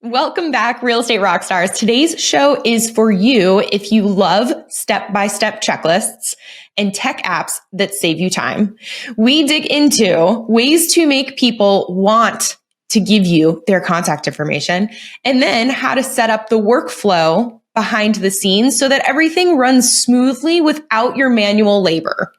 Welcome back, Real Estate Rockstars. Today's show is for you if you love step-by-step checklists and tech apps that save you time. We dig into ways to make people want to give you their contact information, and then how to set up the workflow behind the scenes so that everything runs smoothly without your manual labor.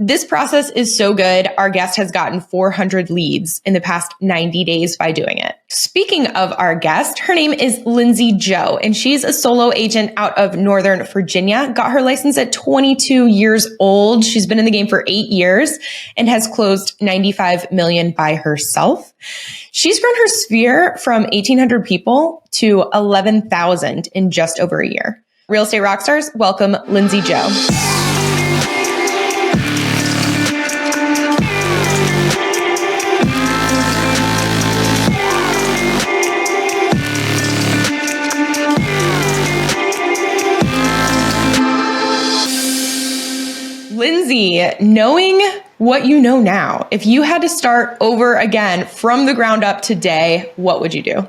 This process is so good. Our guest has gotten 400 leads in the past 90 days by doing it. Speaking of our guest, her name is Lindsey Joe, and she's a solo agent out of Northern Virginia. Got her license at 22 years old. She's been in the game for 8 years and has closed 95 million by herself. She's grown her sphere from 1,800 people to 11,000 in just over a year. Real Estate Rockstars, welcome Lindsey Joe. Lindsey, knowing what you know now, if you had to start over again from the ground up today, what would you do?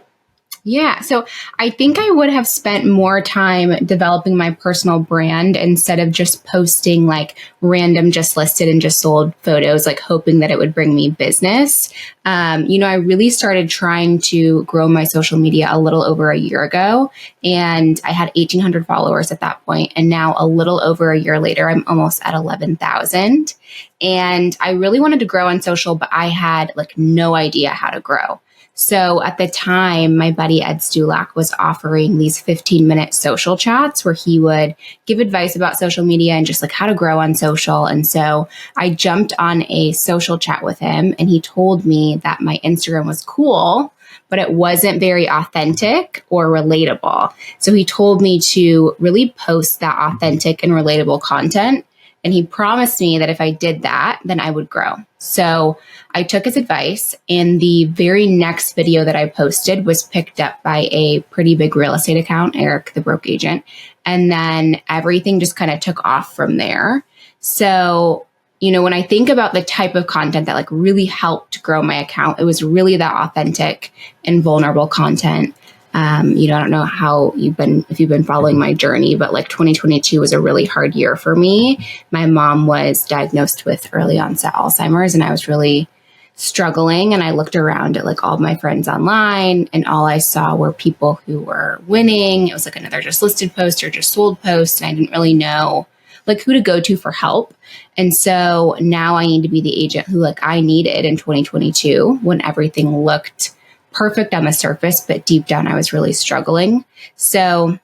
Yeah. So I think I would have spent more time developing my personal brand instead of just posting like random just listed and just sold photos, like hoping that it would bring me business. I really started trying to grow my social media a little over a year ago, and I had 1,800 followers at that point. And now a little over a year later, I'm almost at 11,000. And I really wanted to grow on social, but I had like no idea how to grow. So at the time, my buddy Ed Stulak was offering these 15-minute social chats where he would give advice about social media and just like how to grow on social. And so I jumped on a social chat with him, and he told me that my Instagram was cool, but it wasn't very authentic or relatable. So he told me to really post that authentic and relatable content. And he promised me that if I did that, then I would grow. So I took his advice, and the very next video that I posted was picked up by a pretty big real estate account, Eric, the broke agent. And then everything just kind of took off from there. So, when I think about the type of content that like really helped grow my account, it was really that authentic and vulnerable content. I don't know if you've been following my journey, but like 2022 was a really hard year for me. My mom was diagnosed with early onset Alzheimer's, and I was really struggling. And I looked around at like all my friends online, and all I saw were people who were winning. It was like another just listed post or just sold post. And I didn't really know like who to go to for help. And so now I need to be the agent who like I needed in 2022 when everything looked perfect on the surface, but deep down I was really struggling. So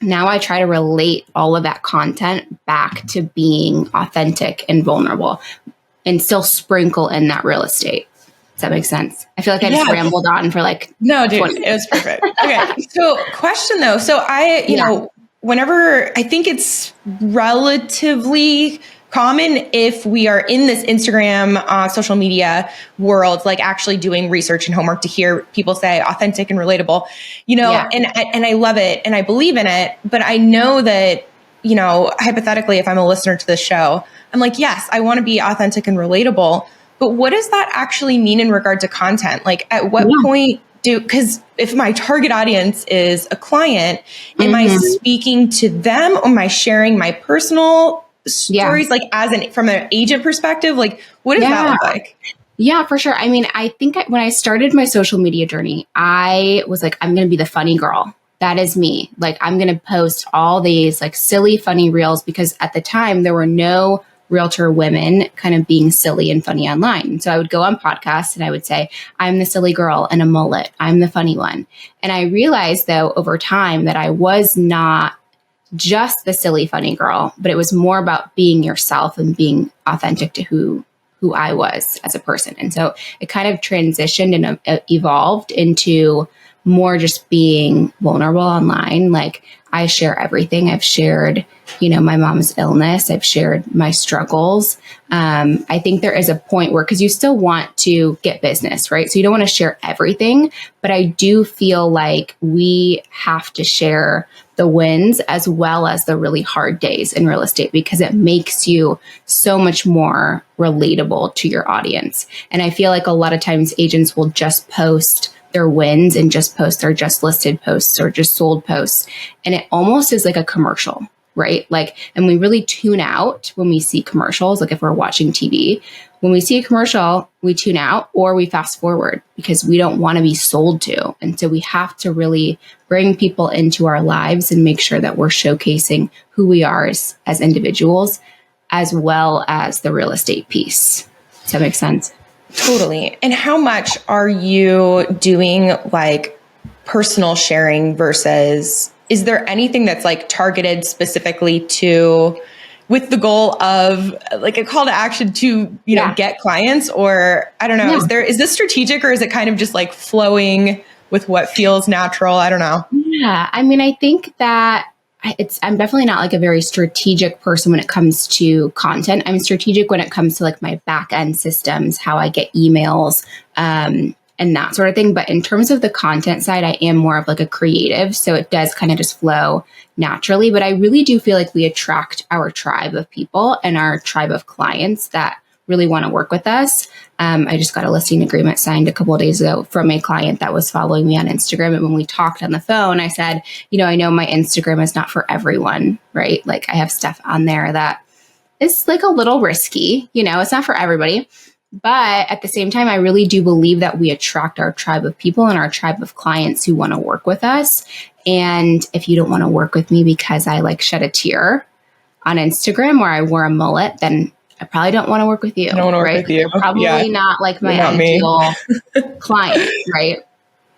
now I try to relate all of that content back to being authentic and vulnerable, and still sprinkle in that real estate. Does that make sense? I feel like I just rambled on for like No, dude, it was perfect. Okay. So question though. So whenever I think it's relatively common if we are in this Instagram, social media world, like actually doing research and homework, to hear people say authentic and relatable, and I love it and I believe in it. But I know that, hypothetically, if I'm a listener to this show, I'm like, yes, I want to be authentic and relatable. But what does that actually mean in regard to content? Like at what point because if my target audience is a client, am I speaking to them, or am I sharing my personal stories, like from an agent perspective? Like, what does that look like? Yeah, for sure. I mean, I think when I started my social media journey, I was like, I'm going to be the funny girl. That is me. Like, I'm going to post all these like silly, funny reels, because at the time there were no realtor women kind of being silly and funny online. So I would go on podcasts and I would say, I'm the silly girl in a mullet. I'm the funny one. And I realized though, over time, that I was not just the silly, funny girl, but it was more about being yourself and being authentic to who I was as a person. And so it kind of transitioned and evolved into more just being vulnerable online. Like, I share everything. I've shared, my mom's illness. I've shared my struggles. I think there is a point where, because you still want to get business, right? So you don't want to share everything, but I do feel like we have to share the wins as well as the really hard days in real estate, because it makes you so much more relatable to your audience. And I feel like a lot of times agents will just post their wins and just post their just listed posts or just sold posts. And it almost is like a commercial, right? Like, and we really tune out when we see commercials. Like if we're watching TV, when we see a commercial, we tune out or we fast forward because we don't want to be sold to. And so we have to really bring people into our lives and make sure that we're showcasing who we are as individuals, as well as the real estate piece. Does that make sense? Totally. And how much are you doing like personal sharing versus, is there anything that's like targeted specifically to, with the goal of like a call to action to, you know, get clients? Or I don't know, is this strategic or is it kind of just like flowing with what feels natural? I don't know. Yeah. I mean, I think that I'm definitely not like a very strategic person when it comes to content. I'm strategic when it comes to like my back end systems, how I get emails, and that sort of thing. But in terms of the content side, I am more of like a creative. So it does kind of just flow naturally. But I really do feel like we attract our tribe of people and our tribe of clients that really want to work with us. I just got a listing agreement signed a couple of days ago from a client that was following me on Instagram. And when we talked on the phone, I said, you know, I know my Instagram is not for everyone, right? Like I have stuff on there that is like a little risky, you know, it's not for everybody. But at the same time, I really do believe that we attract our tribe of people and our tribe of clients who want to work with us. And if you don't want to work with me because I like shed a tear on Instagram or I wore a mullet, then I probably don't want to work with you. I don't want to work with you. You're probably not like my ideal client, right?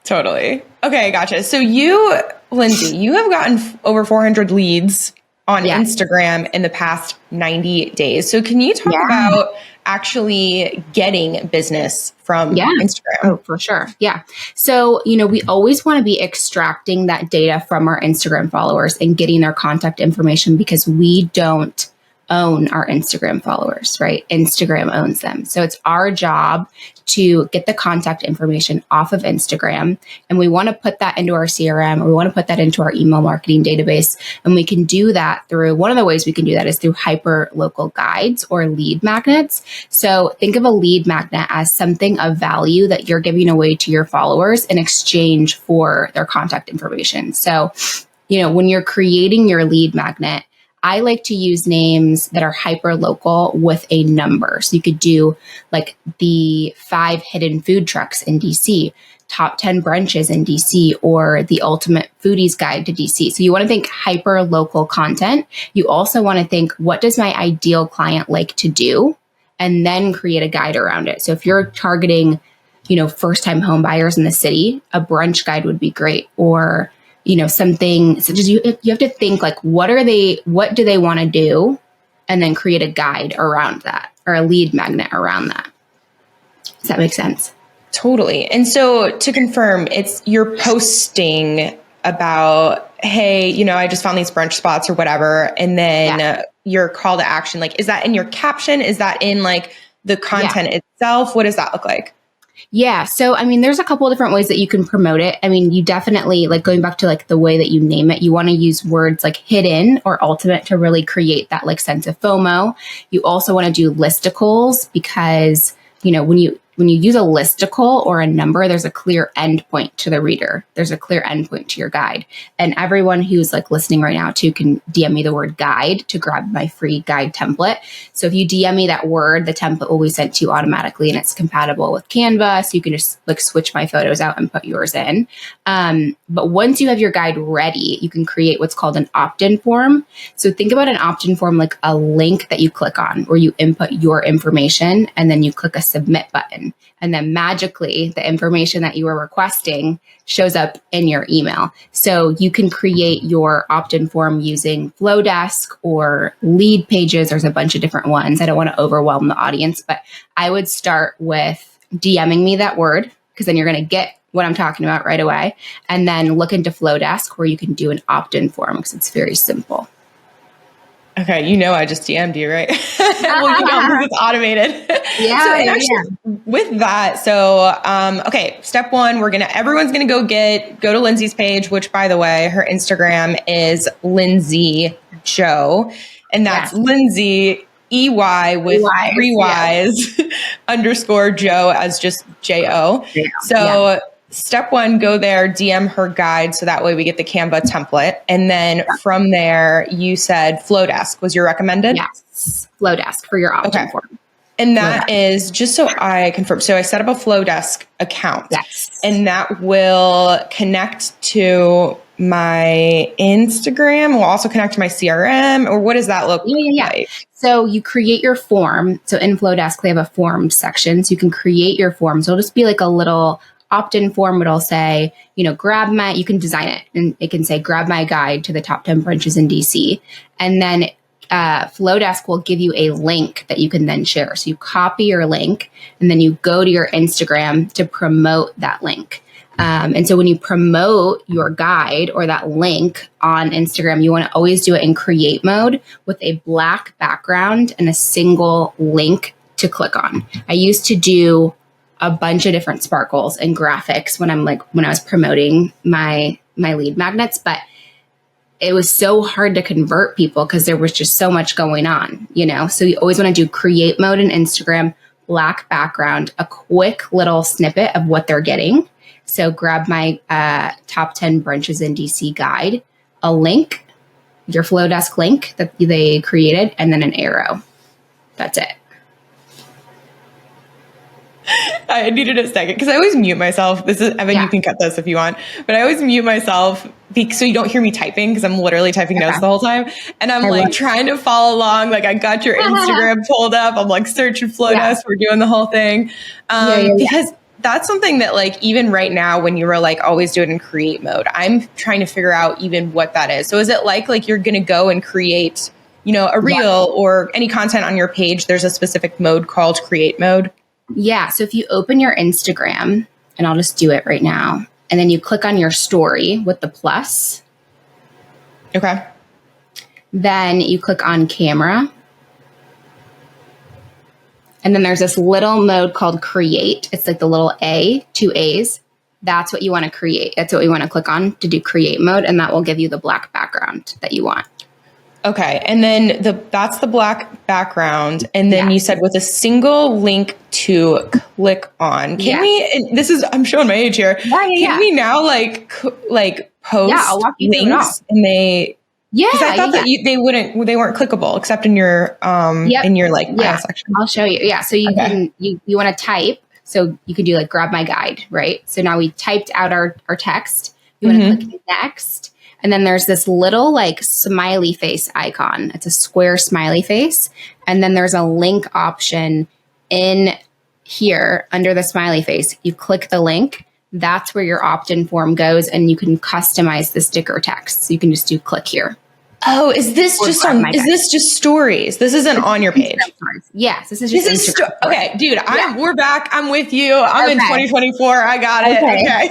Totally. Okay, gotcha. So you, Lindsey, you have gotten over 400 leads on Instagram in the past 90 days. So can you talk about actually getting business from Instagram? Oh, for sure. Yeah. So, you know, we always want to be extracting that data from our Instagram followers and getting their contact information because we don't own our Instagram followers, right? Instagram owns them. So it's our job to get the contact information off of Instagram. And we want to put that into our CRM, or we want to put that into our email marketing database. And we can do that through, one of the ways we can do that is through hyper local guides or lead magnets. So think of a lead magnet as something of value that you're giving away to your followers in exchange for their contact information. So, you know, when you're creating your lead magnet, I like to use names that are hyper local with a number. So you could do like the 5 hidden food trucks in DC, top 10 brunches in DC, or the ultimate foodies guide to DC. So you want to think hyper local content. You also want to think, what does my ideal client like to do? And then create a guide around it. So if you're targeting, you know, first time home buyers in the city, a brunch guide would be great. Or you know, something such as you have to think like, what do they want to do? And then create a guide around that or a lead magnet around that. Does that make sense? Totally. And so to confirm, you're posting about, hey, you know, I just found these brunch spots or whatever. And then your call to action, like, is that in your caption? Is that in like the content itself? What does that look like? Yeah. So, I mean, there's a couple of different ways that you can promote it. I mean, you definitely, like going back to like the way that you name it, you want to use words like hidden or ultimate to really create that like sense of FOMO. You also want to do listicles because, you know, when you use a listicle or a number, there's a clear endpoint to the reader. There's a clear endpoint to your guide. And everyone who's like listening right now too can DM me the word guide to grab my free guide template. So if you DM me that word, the template will be sent to you automatically and it's compatible with Canva. So you can just like switch my photos out and put yours in. But once you have your guide ready, you can create what's called an opt-in form. So think about an opt-in form like a link that you click on where you input your information and then you click a submit button. And then magically, the information that you were requesting shows up in your email. So you can create your opt-in form using Flowdesk or Lead Pages. There's a bunch of different ones. I don't want to overwhelm the audience, but I would start with DMing me that word because then you're going to get what I'm talking about right away. And then look into Flowdesk where you can do an opt-in form because it's very simple. Okay, you know I just DM'd you, right? Well, you know, because it's automated. Yeah, so actually, with that, okay, step one, everyone's gonna go to Lindsey's page, which by the way, her Instagram is Lindsey Joe, and that's Lindsey EY with 3 Ys _ Joe as just JO. step one, go there, DM her guide. So that way we get the Canva template. And then from there, you said Flowdesk was your recommended? Yes. Flowdesk for your opt-in form. And that is just so I confirm. So I set up a Flowdesk account. Yes. And that will connect to my Instagram. Will also connect to my CRM, or what does that look like? So you create your form. So in Flowdesk, they have a form section. So you can create your form. So it'll just be like a little opt-in form. It'll say, you can design it, and it can say, grab my guide to the top 10 branches in DC. And then Flowdesk will give you a link that you can then share. So you copy your link and then you go to your Instagram to promote that link. And so when you promote your guide or that link on Instagram, you want to always do it in create mode with a black background and a single link to click on. I used to do a bunch of different sparkles and graphics when I was promoting my lead magnets, but it was so hard to convert people because there was just so much going on, So you always want to do create mode in Instagram, black background, a quick little snippet of what they're getting. So grab my top 10 branches in DC guide, a link, your Flowdesk link that they created, and then an arrow. That's it. I needed a second because I always mute myself. This is Evan. You can cut this if you want, but I always mute myself so you don't hear me typing because I'm literally typing notes the whole time, and I'm trying to follow along. Like I got your Instagram pulled up. I'm like searching Flowdesk. We're doing the whole thing because that's something that even right now when you were always do it in create mode, I'm trying to figure out even what that is. So is it like you're going to go and create a reel or any content on your page? There's a specific mode called create mode. Yeah. So if you open your Instagram, and I'll just do it right now, and then you click on your story with the plus. Okay. Then you click on camera. And then there's this little mode called create. It's like the little A, 2 A's. That's what you want to create. That's what you want to click on to do create mode. And that will give you the black background that you want. Okay. And then that's the black background. And then you said with a single link to click on. Can we, and this is, I'm showing my age here. Can we now post I'll walk you links and they, because I thought that they weren't clickable except in your, in your bio section. I'll show you. Yeah. So you can, you want to type. So you could do grab my guide, right? So now we typed out our text. You want to click next. And then there's this little smiley face icon. It's a square smiley face. And then there's a link option in here under the smiley face. You click the link. That's where your opt-in form goes. And you can customize the sticker text. So you can just do click here. Oh, is this just stories? This isn't on your page. Yes, this is just okay, dude. We're back. I'm with you. I'm in 2024. I got it. Okay.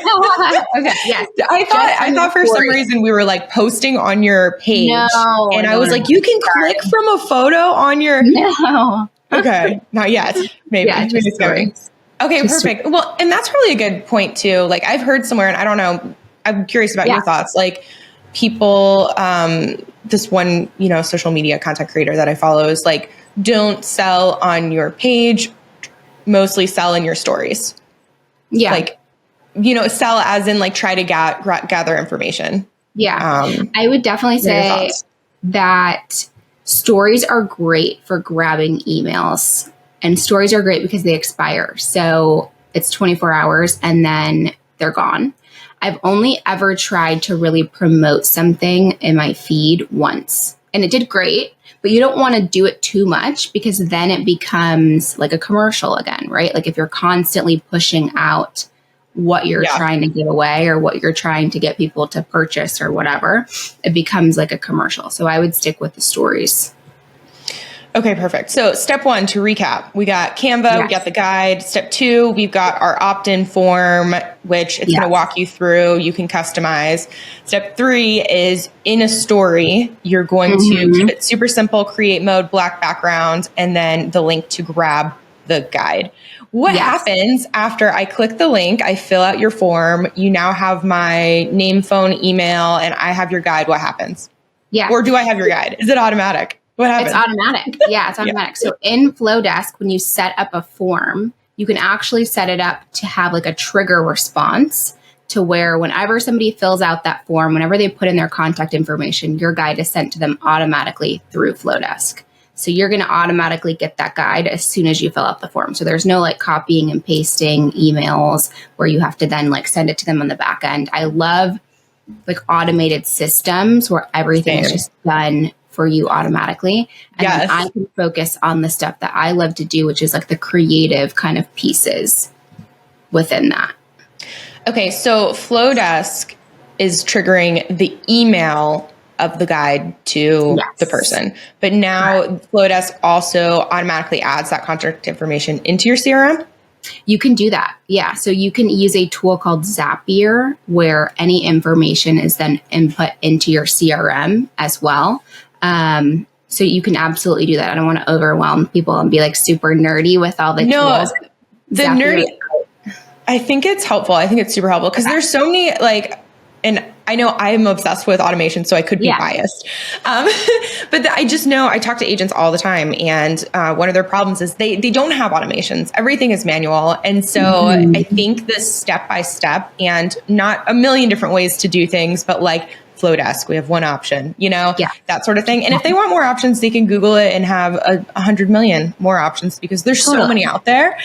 Okay. Yes. I thought for some reason we were posting on your page, and I was you can click from a photo on your. No. Okay, not yet. Maybe. Stories. Okay, perfect. Well, and that's probably a good point too. I've heard somewhere, and I don't know. I'm curious about your thoughts. People, this one, social media content creator that I follow is don't sell on your page, mostly sell in your stories. Yeah. Sell as in try to gather information. Yeah. I would definitely say that stories are great for grabbing emails, and stories are great because they expire. So it's 24 hours and then they're gone. I've only ever tried to really promote something in my feed once, and it did great, but you don't want to do it too much because then it becomes like a commercial again, right? If you're constantly pushing out what you're trying to give away or what you're trying to get people to purchase or whatever, it becomes like a commercial. So I would stick with the stories. Okay, perfect. So step one, to recap, we got Canva, we got the guide. Step two, we've got our opt-in form, which it's going to walk you through. You can customize. Step three is in a story, you're going to keep it super simple, create mode, black background, and then the link to grab the guide. What happens after I click the link, I fill out your form, you now have my name, phone, email, and I have your guide. What happens? Yeah. Or do I have your guide? Is it automatic? What happens? It's automatic. Yeah, it's automatic. So in Flowdesk, when you set up a form, you can actually set it up to have like a trigger response to where whenever somebody fills out that form, whenever they put in their contact information, your guide is sent to them automatically through Flowdesk. So you're going to automatically get that guide as soon as you fill out the form. So there's no like copying and pasting emails where you have to then like send it to them on the back end. I love like automated systems where everything is just done for you automatically. And then I can focus on the stuff that I love to do, which is like the creative kind of pieces within that. Okay, so Flowdesk is triggering the email of the guide to the person. But now Flowdesk also automatically adds that contact information into your CRM? You can do that. Yeah. So you can use a tool called Zapier where any information is then input into your CRM as well. So you can absolutely do that. I don't want to overwhelm people and be like super nerdy with all the tools. The nerdy, I think it's helpful. I think it's super helpful because there's so many like, and I know I'm obsessed with automation, so I could be biased. But I just know I talk to agents all the time. And one of their problems is they don't have automations. Everything is manual. And so I think this step-by-step and not a million different ways to do things, but like Flowdesk, we have one option, that sort of thing. And if they want more options, they can Google it and have 100 million more options because there's so many out there.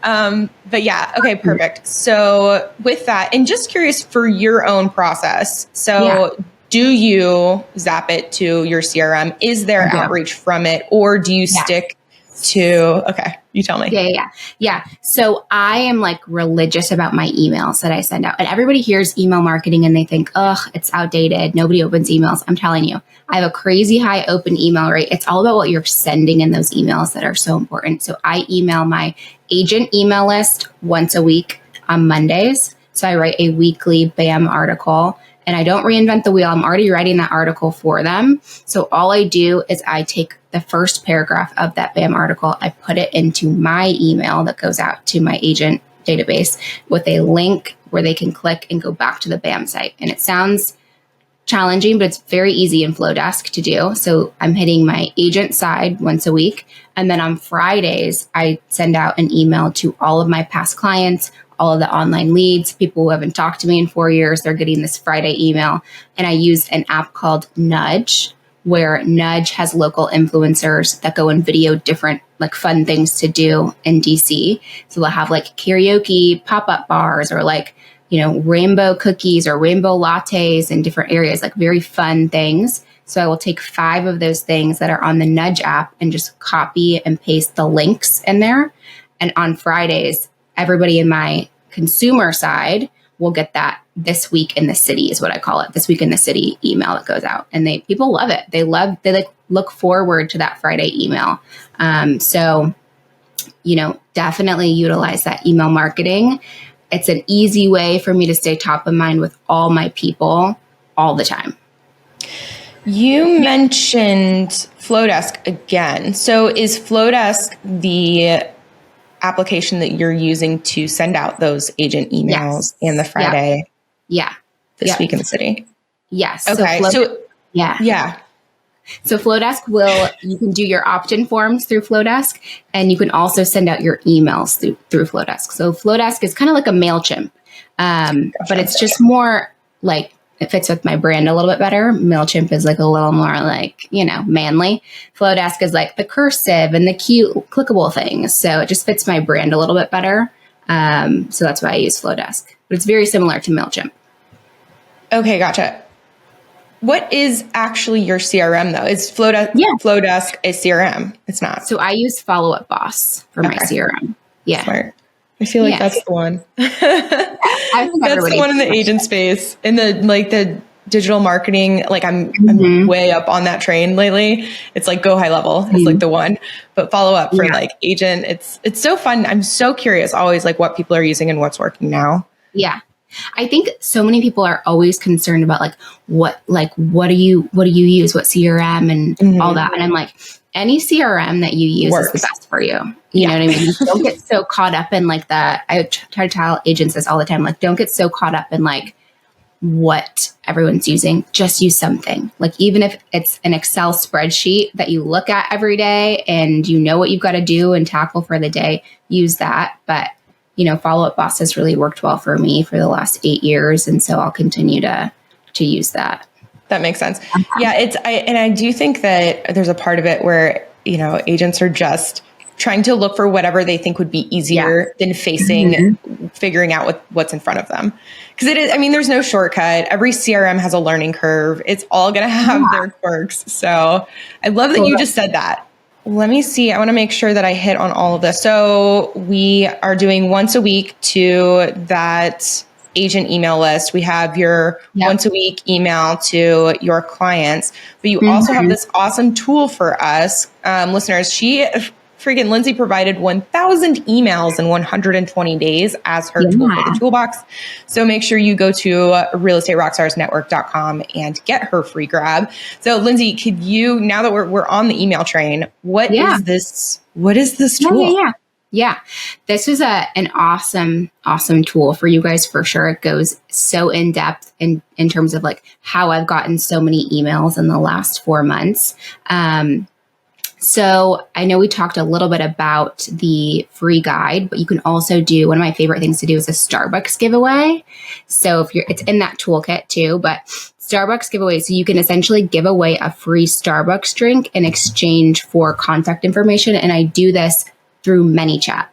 But yeah, okay, perfect. So with that, and just curious for your own process. So do you zap it to your CRM? Is there outreach from it, or do you stick to, okay, you tell me. Yeah. So I am like religious about my emails that I send out. And everybody hears email marketing and they think, it's outdated. Nobody opens emails. I'm telling you, I have a crazy high open email rate. It's all about what you're sending in those emails that are so important. So I email my agent email list once a week on Mondays. So I write a weekly BAM article. And I don't reinvent the wheel. I'm already writing that article for them. So all I do is I take the first paragraph of that BAM article, I put it into my email that goes out to my agent database with a link where they can click and go back to the BAM site. And it sounds challenging, but it's very easy in Flowdesk to do. So I'm hitting my agent side once a week. And then on Fridays, I send out an email to all of my past clients, all of the online leads, people who haven't talked to me in 4 years, they're getting this Friday email. And I use an app called Nudge, where Nudge has local influencers that go and video different like fun things to do in DC. So they'll have like karaoke pop-up bars or like, rainbow cookies or rainbow lattes in different areas, like very fun things. So I will take 5 of those things that are on the Nudge app and just copy and paste the links in there. And on Fridays, everybody in my consumer side will get that This Week in the City is what I call it. This Week in the City email that goes out, and people love it. They like look forward to that Friday email. So, definitely utilize that email marketing. It's an easy way for me to stay top of mind with all my people all the time. You mentioned Flowdesk again. So is Flowdesk the application that you're using to send out those agent emails and the Friday? This Week in the City. Yes. Okay. So Flowdesk you can do your opt-in forms through Flowdesk, and you can also send out your emails through Flowdesk. So Flowdesk is kind of like a MailChimp, but it's just more like, it fits with my brand a little bit better. MailChimp is like a little more like, manly. Flowdesk is like the cursive and the cute clickable things. So it just fits my brand a little bit better. So that's why I use Flowdesk. But it's very similar to MailChimp. Okay, gotcha. What is actually your CRM though? Is Flowdesk a CRM? It's not. So I use Follow Up Boss for my CRM. Yeah. Smart. I feel like that's the one. I think that's the one in the agent space. In the digital marketing, like I'm way up on that train lately. It's like Go High Level is like the one, but Follow Up for like agent. It's so fun. I'm so curious always like what people are using and what's working now. Yeah. I think so many people are always concerned about what do you use? What CRM and all that. And I'm like, any CRM that you use is the best for you. You know what I mean? Don't get so caught up in like that. I try to tell agents this all the time. Like, don't get so caught up in like what everyone's using, just use something. Like even if it's an Excel spreadsheet that you look at every day and you know what you've got to do and tackle for the day, use that. But, Follow Up Boss has really worked well for me for the last 8 years. And so I'll continue to use that. That makes sense. Yeah. I do think that there's a part of it where, agents are just trying to look for whatever they think would be easier than figuring out what's in front of them. Because it is, there's no shortcut. Every CRM has a learning curve. It's all going to have their quirks. So I love that you just said that. Let me see. I want to make sure that I hit on all of this. So we are doing once a week to that agent email list. We have your once a week email to your clients, but you also have this awesome tool for us, listeners. Lindsey provided 1,000 emails in 120 days as her tool for the toolbox. So make sure you go to realestaterockstarsnetwork.com and get her free grab. So Lindsey, could you, now that we're on the email train, what is this tool? Yeah. This is an awesome tool for you guys for sure. It goes so in depth in terms of like how I've gotten so many emails in the last 4 months. So I know we talked a little bit about the free guide, but you can also do, one of my favorite things to do is a Starbucks giveaway. So it's in that toolkit too, but Starbucks giveaway. So you can essentially give away a free Starbucks drink in exchange for contact information. And I do this through ManyChat.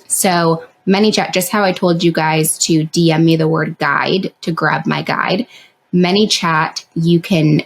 So ManyChat, just how I told you guys to DM me the word guide to grab my guide. ManyChat, you can,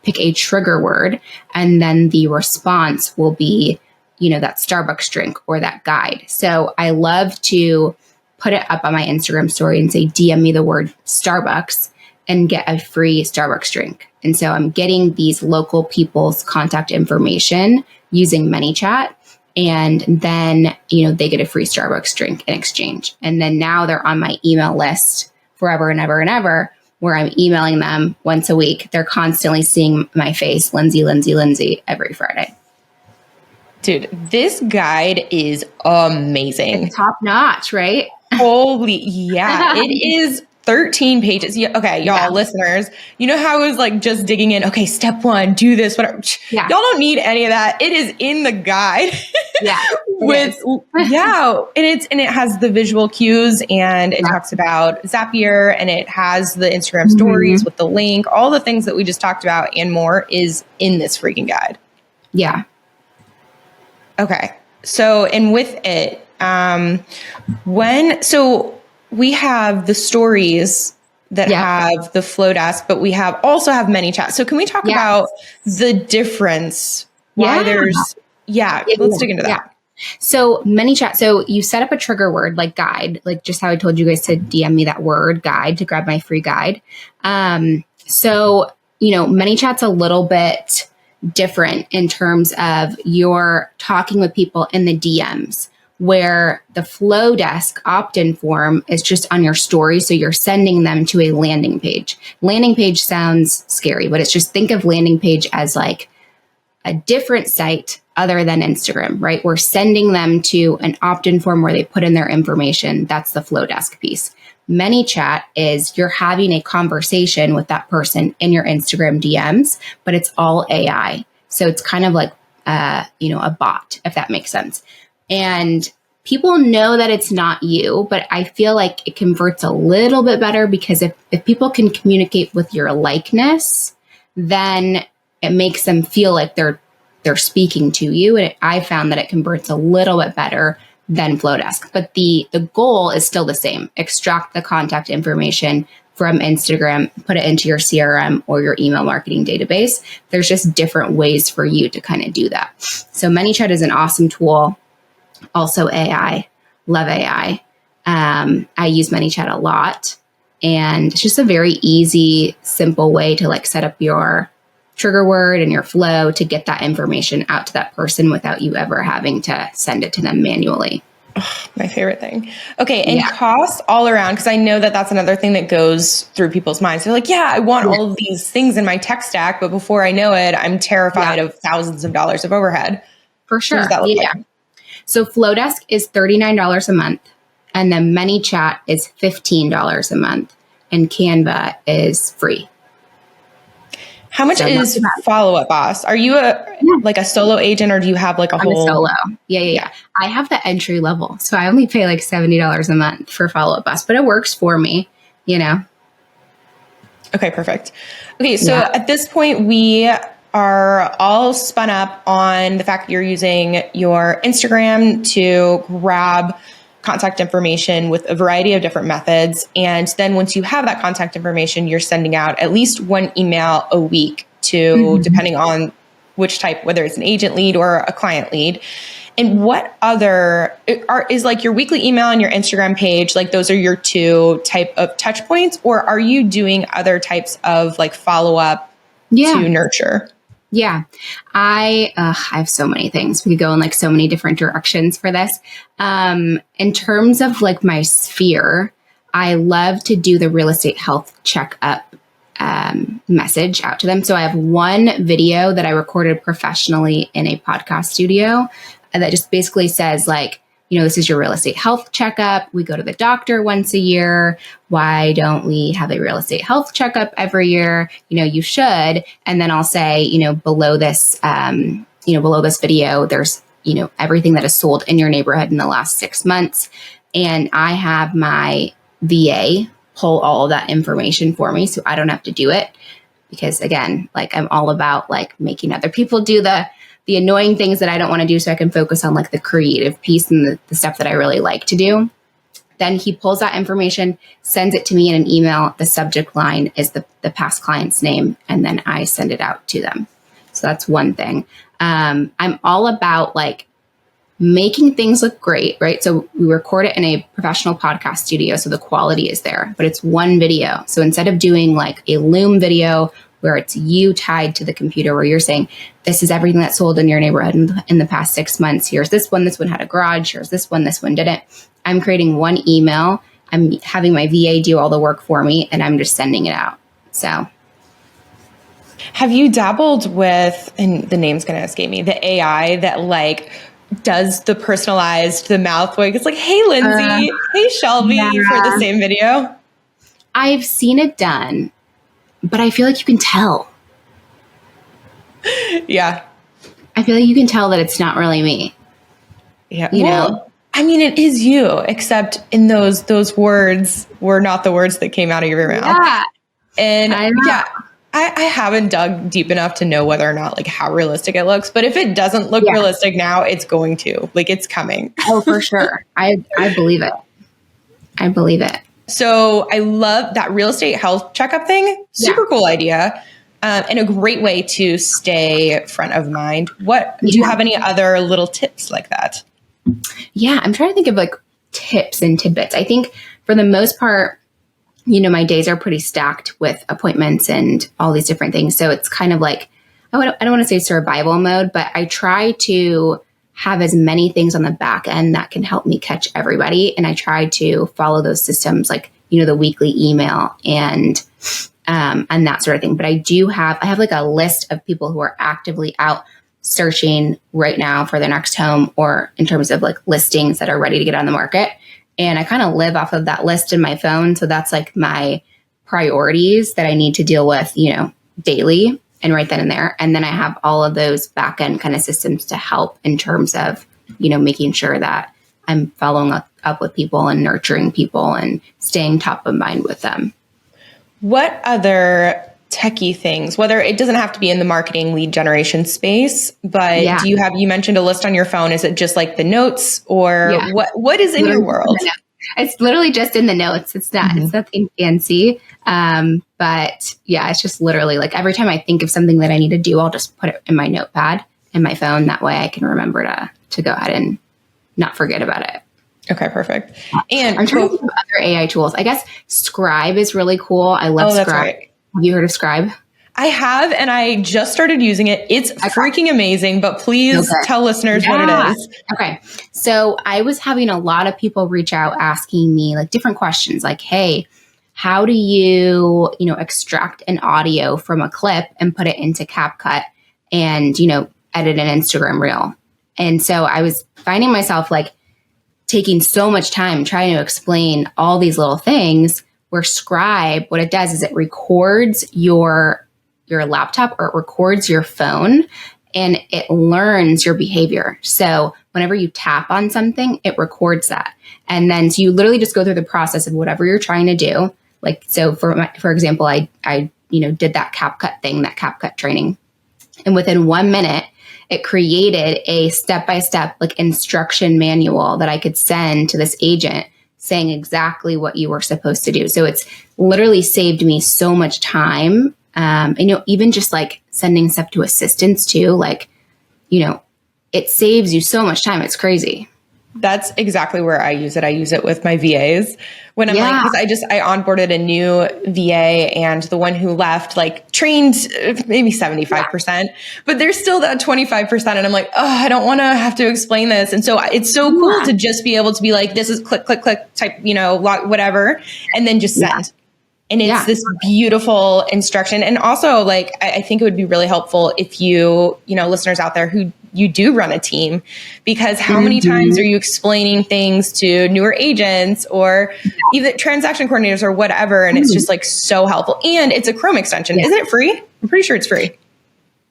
pick a trigger word and then the response will be, that Starbucks drink or that guide. So I love to put it up on my Instagram story and say, DM me the word Starbucks and get a free Starbucks drink. And so I'm getting these local people's contact information using ManyChat. And then, they get a free Starbucks drink in exchange. And then now they're on my email list forever and ever and ever, where I'm emailing them once a week. They're constantly seeing my face, Lindsey, every Friday. Dude, this guide is amazing. It's top notch, right? Holy, yeah. It is 13 pages. Yeah, okay, y'all, listeners, you know how I was like just digging in, okay, step 1, do this, whatever. Yeah. Y'all don't need any of that. It is in the guide. Yeah. And it has the visual cues and it talks about Zapier and it has the Instagram stories with the link, all the things that we just talked about and more is in this freaking guide. Yeah. Okay. So, and with it, we have the stories that have the flow desk, but we also have ManyChat. So can we talk about the difference? Why there's, let's dig into that. Yeah. So ManyChat, so you set up a trigger word like guide, like just how I told you guys to DM me that word guide to grab my free guide. So, ManyChat's a little bit different in terms of you're talking with people in the DMs, where the flow desk opt-in form is just on your story. So you're sending them to a landing page. Landing page sounds scary, but it's just, think of landing page as like a different site other than Instagram, right? We're sending them to an opt-in form where they put in their information. That's the flow desk piece. ManyChat is you're having a conversation with that person in your Instagram DMs, but it's all AI. So it's kind of like, a bot, if that makes sense. And people know that it's not you, but I feel like it converts a little bit better because if people can communicate with your likeness, then it makes them feel like they're speaking to you. And I found that it converts a little bit better than Flowdesk. But the goal is still the same. Extract the contact information from Instagram, put it into your CRM or your email marketing database. There's just different ways for you to kind of do that. So ManyChat is an awesome tool. Also AI, love AI. I use ManyChat a lot, and it's just a very easy, simple way to like set up your trigger word and your flow to get that information out to that person without you ever having to send it to them manually. Oh, my favorite thing. Okay. And cost all around, because I know that that's another thing that goes through people's minds. They're like, I want all of these things in my tech stack, but before I know it, I'm terrified of thousands of dollars of overhead. For sure. What does that look like? So Flowdesk is $39 a month, and then ManyChat is $15 a month. and Canva is free. How much is Follow Up Boss? Are you like a solo agent, or do you have like a I'm whole? a solo. Yeah. I have the entry level. So I only pay like $70 a month for Follow Up Boss, but it works for me, you know? Okay, perfect. Okay, so at this point, we are all spun up on the fact that you're using your Instagram to grab contact information with a variety of different methods. And then once you have that contact information, you're sending out at least one email a week to, depending on which type, whether it's an agent lead or a client lead. And what other is like your weekly email and your Instagram page, like those are your two type of touch points, or are you doing other types of like follow up to nurture? Yeah, I have so many things. We could go in like so many different directions for this. In terms of like my sphere, I love to do the real estate health checkup message out to them. So I have one video that I recorded professionally in a podcast studio that just basically says like, you know, this is your real estate health checkup. We go to the doctor once a year. Why don't we have a real estate health checkup every year? You know, you should. And then I'll say, you know, below this video, there's, you know, everything that is sold in your neighborhood in the last 6 months. And I have my VA pull all of that information for me, so I don't have to do it. Because again, like I'm all about like making other people do the annoying things that I don't want to do, so I can focus on like the creative piece and the stuff that I really like to do. Then he pulls that information, sends it to me in an email. The subject line is the past client's name, and then I send it out to them. So that's one thing. I'm all about like making things look great, right? So we record it in a professional podcast studio, so the quality is there, but it's one video. So instead of doing like a Loom video where it's you tied to the computer, where you're saying, this is everything that's sold in your neighborhood in the past 6 months. Here's this one had a garage. Here's this one didn't. I'm creating one email. I'm having my VA do all the work for me, and I'm just sending it out. So. Have you dabbled with, and the name's going to escape me, the AI that like does the personalized, the mouth wig? It's like, hey, Lindsey, hey, Shelby, for the same video. I've seen it done, but I feel like you can tell. Yeah. I feel like you can tell that it's not really me. Yeah. You know? I mean, it is you, except in those words were not the words that came out of your mouth. Yeah. And I haven't dug deep enough to know whether or not like how realistic it looks, but if it doesn't look realistic now, it's going to, like, it's coming. Oh, for sure. I believe it. I believe it. So I love that real estate health checkup thing. Super cool idea. And a great way to stay front of mind. Do you have any other little tips like that? Yeah, I'm trying to think of like tips and tidbits. I think for the most part, you know, my days are pretty stacked with appointments and all these different things. So it's kind of like, I don't want to say survival mode, but I try to have as many things on the back end that can help me catch everybody. And I try to follow those systems, like, you know, the weekly email and that sort of thing. But I have like a list of people who are actively out searching right now for their next home, or in terms of like listings that are ready to get on the market. And I kind of live off of that list in my phone. So that's like my priorities that I need to deal with, you know, daily and right then and there. And then I have all of those back end kind of systems to help in terms of, you know, making sure that I'm following up with people and nurturing people and staying top of mind with them. What other techie things, whether it doesn't have to be in the marketing lead generation space, but you mentioned a list on your phone. Is it just like the notes, or what is in your world? It's literally just in the notes. It's nothing fancy. But yeah, it's just literally like every time I think of something that I need to do, I'll just put it in my notepad in my phone. That way I can remember to go ahead and not forget about it. Okay, perfect. And I'm trying to think of other AI tools. I guess Scribe is really cool. I love Scribe. Right. Have you heard of Scribe? I have, and I just started using it. It's freaking amazing, but please tell listeners what it is. Okay. So I was having a lot of people reach out asking me like different questions like, hey, how do you, extract an audio from a clip and put it into CapCut and, edit an Instagram reel? And so I was finding myself like taking so much time trying to explain all these little things Where Scribe, what it does is it records your laptop or it records your phone and it learns your behavior. So whenever you tap on something, it records that. And then so you literally just go through the process of whatever you're trying to do. Like, so for example, I did that CapCut thing, that CapCut training. And within 1 minute, it created a step-by-step like instruction manual that I could send to this agent saying exactly what you were supposed to do. So it's literally saved me so much time. And, even just like sending stuff to assistants too, like, it saves you so much time. It's crazy. That's exactly where I use it. I use it with my VAs when I'm like, because I onboarded a new VA and the one who left like trained maybe 75%, but there's still that 25%. And I'm like, oh, I don't want to have to explain this. And so it's so cool to just be able to be like, this is click, click, click type, whatever, and then just send. Yeah. And it's this beautiful instruction. And also like, I think it would be really helpful if you listeners out there who you do run a team, because how many times are you explaining things to newer agents or even transaction coordinators or whatever? And it's just like so helpful. And it's a Chrome extension. Isn't it free? I'm pretty sure it's free.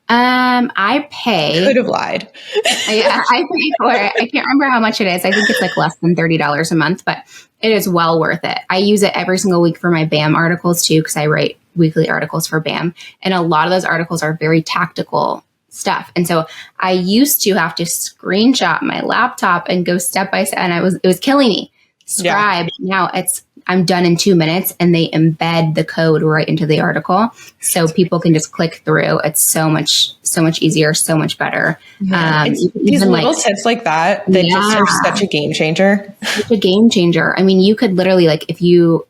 I pay. Could have lied. I pay for it. I can't remember how much it is. I think it's like less than $30 a month, but it is well worth it. I use it every single week for my BAM articles too, because I write weekly articles for BAM. And a lot of those articles are very tactical stuff. And so I used to have to screenshot my laptop and go step by step. And it was killing me. Scribe. Now I'm done in 2 minutes and they embed the code right into the article. So people can just click through. It's so much easier, so much better. These little tips like that just are such a game changer. Such a game changer. I mean, you could literally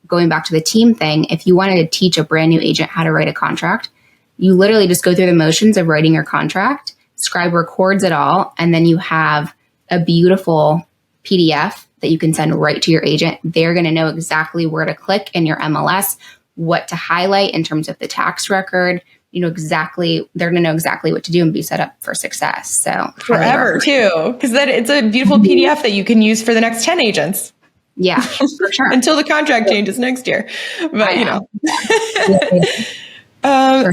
going back to the team thing, if you wanted to teach a brand new agent how to write a contract, you literally just go through the motions of writing your contract. Scribe records it all. And then you have a beautiful PDF that you can send right to your agent. They're going to know exactly where to click in your MLS, what to highlight in terms of the tax record. They're going to know exactly what to do and be set up for success. So forever too, because then it's a beautiful PDF that you can use for the next 10 agents. Yeah, for sure. Until the contract changes next year. But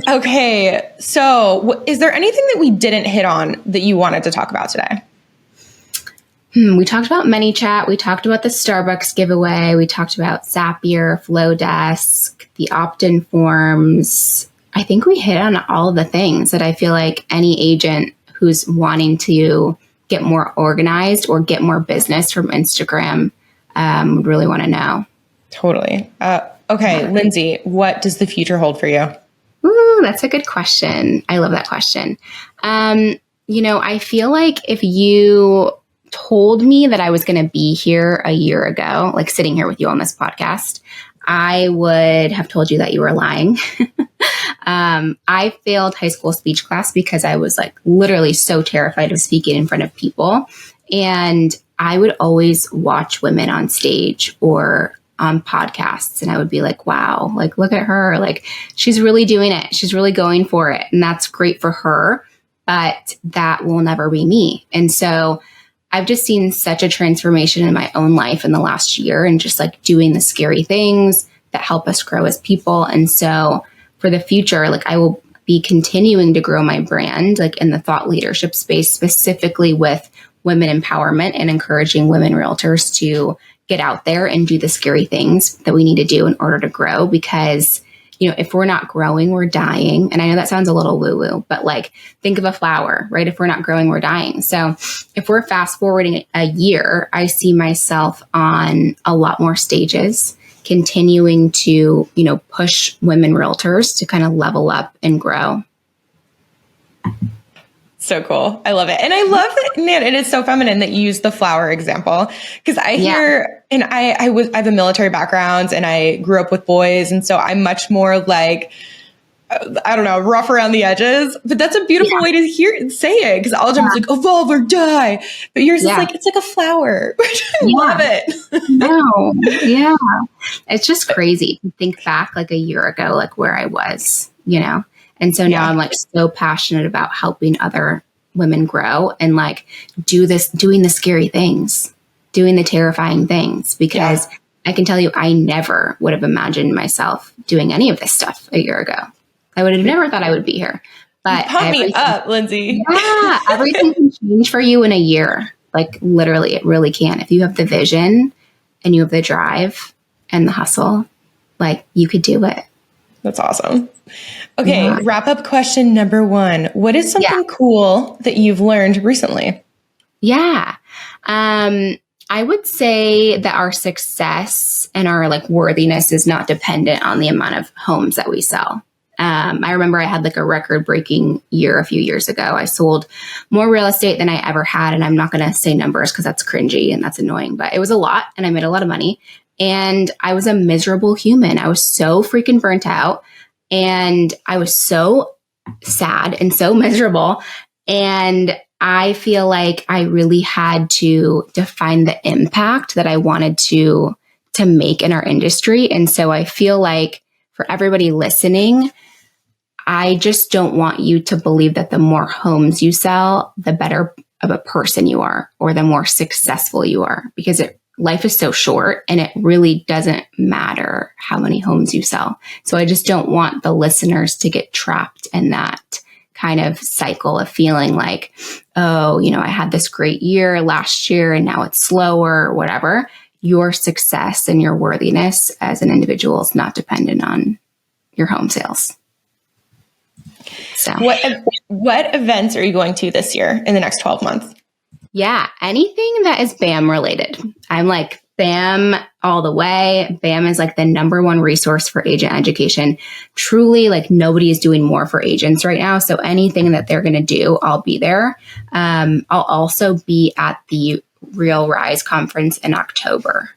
okay. So is there anything that we didn't hit on that you wanted to talk about today? We talked about ManyChat. We talked about the Starbucks giveaway. We talked about Zapier, Flowdesk, the opt-in forms. I think we hit on all of the things that I feel like any agent who's wanting to get more organized or get more business from Instagram would really want to know. Totally. Okay, Lindsey, what does the future hold for you? Ooh, that's a good question. I love that question. I feel like if you told me that I was going to be here a year ago, like sitting here with you on this podcast, I would have told you that you were lying. I failed high school speech class because I was like literally so terrified of speaking in front of people. And I would always watch women on stage or on podcasts. And I would be like, wow, like, look at her. Like, she's really doing it. She's really going for it. And that's great for her, but that will never be me. And so I've just seen such a transformation in my own life in the last year and just like doing the scary things that help us grow as people. And so for the future, like I will be continuing to grow my brand, like in the thought leadership space, specifically with women empowerment and encouraging women realtors to get out there and do the scary things that we need to do in order to grow. Because if we're not growing, we're dying. And I know that sounds a little woo-woo, but like think of a flower, right? If we're not growing, we're dying. So if we're fast forwarding a year, I see myself on a lot more stages, continuing to, push women realtors to kind of level up and grow. So cool. I love it. And I love that, man, it is so feminine that you use the flower example. Because I hear, and I have a military background and I grew up with boys. And so I'm much more like, I don't know, rough around the edges. But that's a beautiful way to say it. Because all the time it's like, evolve or die. But yours is like, it's like a flower. I love it. No. Yeah. It's just crazy to think back like a year ago, like where I was, And so now I'm like so passionate about helping other women grow and like doing the scary things, doing the terrifying things, because I can tell you, I never would have imagined myself doing any of this stuff a year ago. I would have never thought I would be here. But pump me up, Lindsey. Yeah, everything can change for you in a year. Like literally, it really can. If you have the vision and you have the drive and the hustle, like you could do it. That's awesome. Okay, wrap up question number 1. What is something cool that you've learned recently? Yeah. I would say that our success and our like worthiness is not dependent on the amount of homes that we sell. I remember I had like a record breaking year a few years ago. I sold more real estate than I ever had. And I'm not going to say numbers because that's cringy and that's annoying, but it was a lot and I made a lot of money. And I was a miserable human. I was so freaking burnt out and I was so sad and so miserable. And I feel like I really had to define the impact that I wanted to make in our industry. And so I feel like for everybody listening, I just don't want you to believe that the more homes you sell, the better of a person you are or the more successful you are, because life is so short and it really doesn't matter how many homes you sell. So I just don't want the listeners to get trapped in that kind of cycle of feeling like, oh, I had this great year last year and now it's slower or whatever. Your success and your worthiness as an individual is not dependent on your home sales. So what events are you going to this year in the next 12 months? Yeah, anything that is BAM related. I'm like BAM all the way. BAM is like the number one resource for agent education. Truly, like nobody is doing more for agents right now. So anything that they're going to do, I'll be there. I'll also be at the Real Rise conference in October.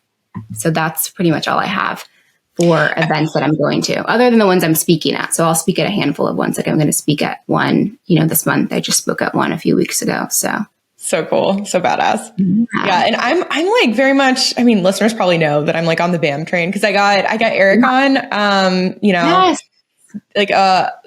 So that's pretty much all I have for events that I'm going to, other than the ones I'm speaking at. So I'll speak at a handful of ones. Like I'm going to speak at one, this month. I just spoke at one a few weeks ago. So cool. So badass. Yeah. And I'm like very much, listeners probably know that I'm like on the BAM train because I got Eric on, Yes.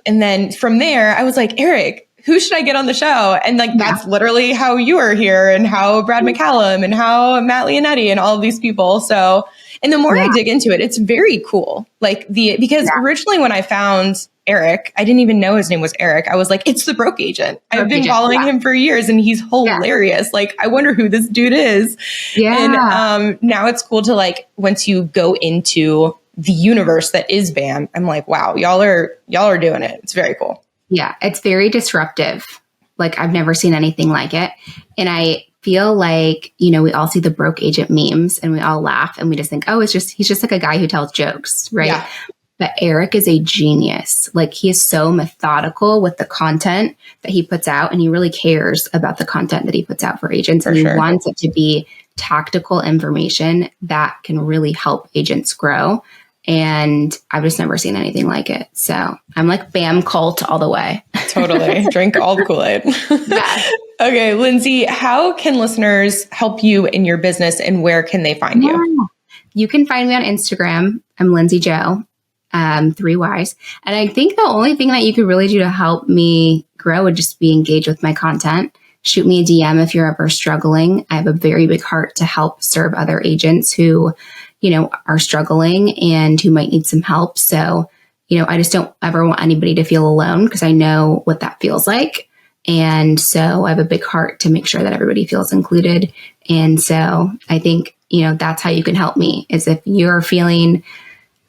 And then from there I was like, Eric, who should I get on the show? And like, that's literally how you are here and how Brad McCallum and how Matt Leonetti and all of these people. So, and the more I dig into it, it's very cool. Because originally when I found Eric, I didn't even know his name was Eric. I was like, it's the broke agent. I've been following him for years and he's hilarious. Yeah. Like, I wonder who this dude is. Yeah. And now it's cool to like, once you go into the universe that is BAM, I'm like, wow, y'all are doing it. It's very cool. Yeah, it's very disruptive. Like I've never seen anything like it. And I feel like, we all see the broke agent memes and we all laugh and we just think, oh, he's just like a guy who tells jokes, right? Yeah. But Eric is a genius. Like he is so methodical with the content that he puts out and he really cares about the content that he puts out for agents. And he wants it to be tactical information that can really help agents grow. And I've just never seen anything like it. So I'm like BAM cult all the way. Totally. Drink all the Kool-Aid. Yeah. Okay, Lindsey, how can listeners help you in your business and where can they find you? You can find me on Instagram. I'm Lindsey Jo, 3 Ys. And I think the only thing that you could really do to help me grow would just be engage with my content. Shoot me a DM if you're ever struggling. I have a very big heart to help serve other agents who are struggling and who might need some help. So, I just don't ever want anybody to feel alone because I know what that feels like. And so I have a big heart to make sure that everybody feels included. And so I think, that's how you can help me is if you're feeling,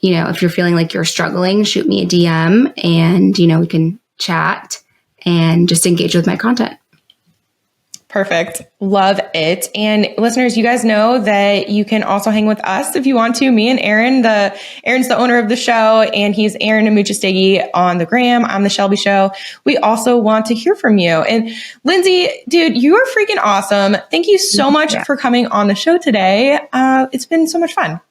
like you're struggling, shoot me a DM and, we can chat and just engage with my content. Perfect. Love it. And listeners, you guys know that you can also hang with us if you want to. Me and Aaron, Aaron's the owner of the show and he's Aaron Amuchastegui on the gram. I'm the Shelby Show. We also want to hear from you. And Lindsey, dude, you are freaking awesome. Thank you so much for coming on the show today. It's been so much fun.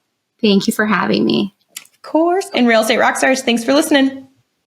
Thank you for having me. Of course. And Real Estate Rockstars, thanks for listening.